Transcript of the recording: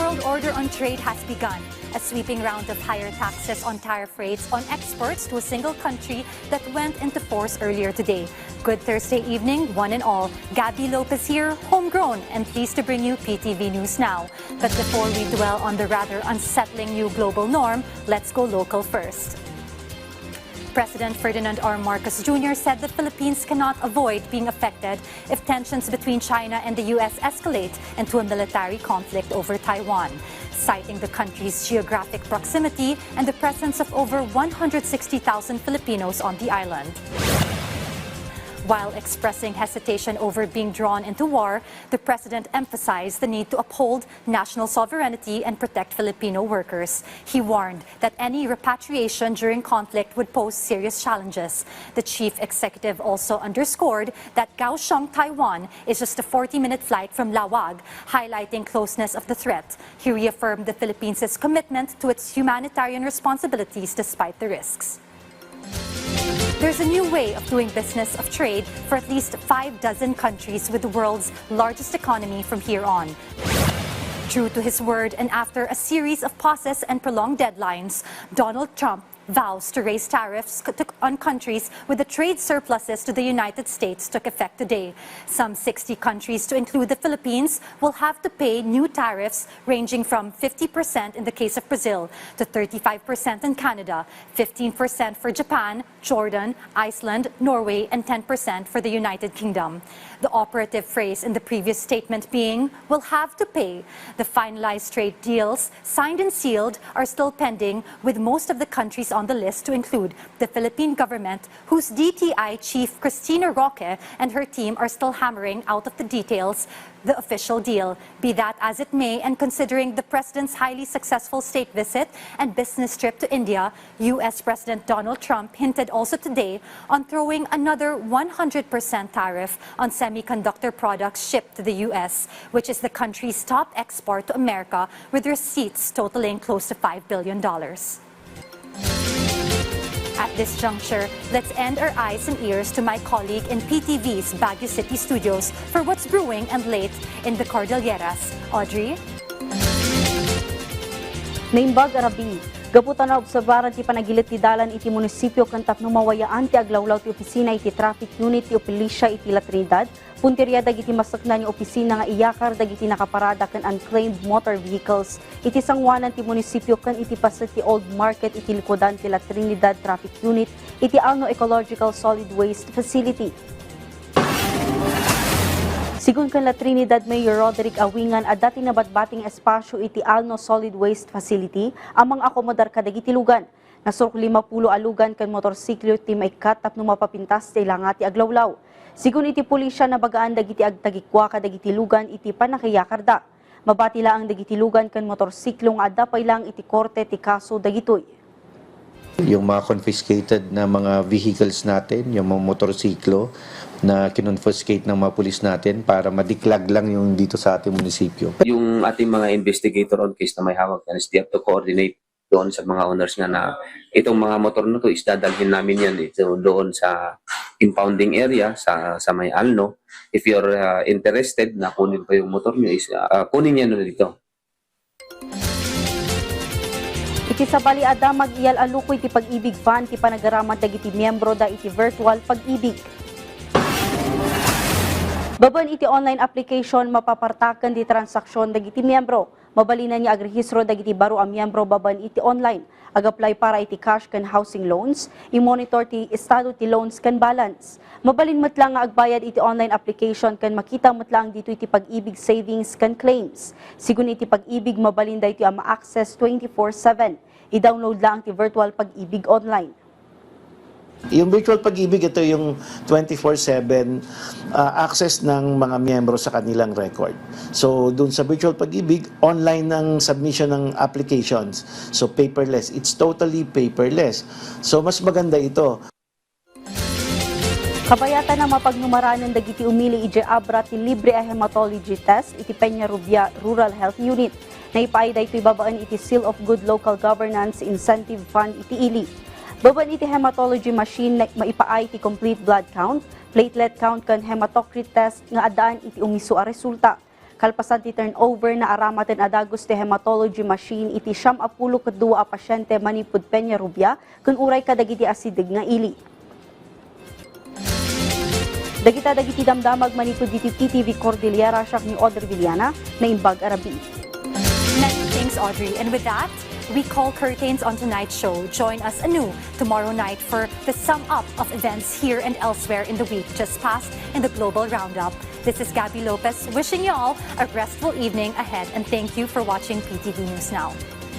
world order on trade has begun. A sweeping round of higher taxes on tariff rates on exports to a single country that went into force earlier today. Good Thursday evening, one and all. Gabby Lopez here, homegrown, and pleased to bring you PTV News Now. But before we dwell on the rather unsettling new global norm, let's go local first. President Ferdinand R. Marcos Jr. said the Philippines cannot avoid being affected if tensions between China and the U.S. escalate into a military conflict over Taiwan, citing the country's geographic proximity and the presence of over 160,000 Filipinos on the island. While expressing hesitation over being drawn into war, the president emphasized the need to uphold national sovereignty and protect Filipino workers. He warned that any repatriation during conflict would pose serious challenges. The chief executive also underscored that Kaohsiung, Taiwan is just a 40-minute flight from Lawag, highlighting closeness of the threat. He reaffirmed the Philippines' commitment to its humanitarian responsibilities despite the risks. There's a new way of doing business of trade for at least 5 dozen countries with the world's largest economy from here on. True to his word, and after a series of pauses and prolonged deadlines, Donald Trump vows to raise tariffs on countries with the trade surpluses to the United States took effect today. Some 60 countries, to include the Philippines, will have to pay new tariffs ranging from 50% in the case of Brazil to 35% in Canada, 15% for Japan, Jordan, Iceland, Norway, and 10% for the United Kingdom. The operative phrase in the previous statement being, will have to pay. The finalized trade deals, signed and sealed, are still pending, with most of the countries on the list to include the Philippine government, whose DTI chief Cristina Roque and her team are still hammering out of the details the official deal. Be that as it may, and considering the president's highly successful state visit and business trip to India, U.S. President Donald Trump hinted also today on throwing another 100% tariff on semiconductor products shipped to the U.S., which is the country's top export to America, with receipts totaling close to $5 billion. At this juncture, let's end our eyes and ears to my colleague in PTV's Baguio City studios for what's brewing and late in the Cordilleras. Audrey? Naimbag Arabi, gaputan na obserbaran ti panagilit ti dalan iti munisipyo kan tapno mawayaan ti aglawlaw ti opisina iti traffic unit ti opilisya iti La Trinidad, punteriya dagiti masakna ni opisina nga iyakar dagiti nakaparada kan unclaimed motor vehicles iti sangwanan ti munisipyo kan iti paset ti Old Market iti likodan ti La Trinidad traffic unit iti Alno Ecological Solid Waste Facility. Sigun kan La Trinidad Mayor Roderick Awingan at dati nabatbating espasyo iti Alno Solid Waste Facility amang akomodar kadagiti lugan. Nasurok 50 alugan kan motorsiklo ti maikat tapno mapapintas ti ilanga ti aglawlaw. Sigun iti pulisya na bagaan dagiti agtagikwa kadagiti lugan iti panakayakarda. Mabati lang ang dagiti lugan kan motorsiklo nga adapay lang iti korte ti kaso dagitoy. Yung mga confiscated na mga vehicles natin, yung mga motorsiklo na kinonfiscate ng mga pulis natin para madiklag lang yung dito sa ating munisipyo. Yung ating mga investigator on case na may hawak yan is they have to coordinate doon sa mga owners nga na itong mga motor na to is dadalhin namin yan doon sa impounding area sa may Alno. If you're interested na kunin pa yung motor nyo is kunin yan dito. Iti sa baliada mag-iyal alukoy ti Pag-IBIG Fund ti panagaraman dagiti miyembro da iti virtual pag-ibig. Baban iti online application mapapartakan di transaksyon dagiti miyembro. Mabalinan niya agrehistro dagiti baro a miyembro baban iti online. Ag-apply para iti cash kan housing loans, i-monitor ti estado ti loans kan balance. Mabalin matlang nga agbayad iti online application kan makita matlang dito iti Pag-IBIG savings kan claims. Sigun iti Pag-IBIG mabalin da iti ma-access 24/7. I-download lang ti virtual Pag-IBIG online. Yung virtual pag-ibig, ito yung 24/7 access ng mga miyembro sa kanilang record. So, dun sa virtual pag-ibig, online ng submission ng applications. So, paperless. It's totally paperless. So, mas maganda ito. Kabayatan na mapagnumaranan dagiti umili iti Abra ti libre a hematology test iti Peñarrubia Rural Health Unit. Naipaay iti babaan iti Seal of Good Local Governance Incentive Fund iti ili. Baban iti hematology machine na maipaay iti complete blood count, platelet count kan hematocrit test nga adaan iti umiso a resulta. Kalpasan ti turnover na aramaten adagos ti hematology machine iti 72 a pasyente manipud Peñarrubia kun uray kadagiti asidig nga ili. Dagiti damdamag manipud diti PTV Cordillera siya ni Audrey Villana na imbag Arabi. Many thanks, Audrey. And with that, we call curtains on tonight's show. Join us anew tomorrow night for the sum up of events here and elsewhere in the week just passed in the Global Roundup. This is Gabby Lopez wishing you all a restful evening ahead, and thank you for watching PTV News Now.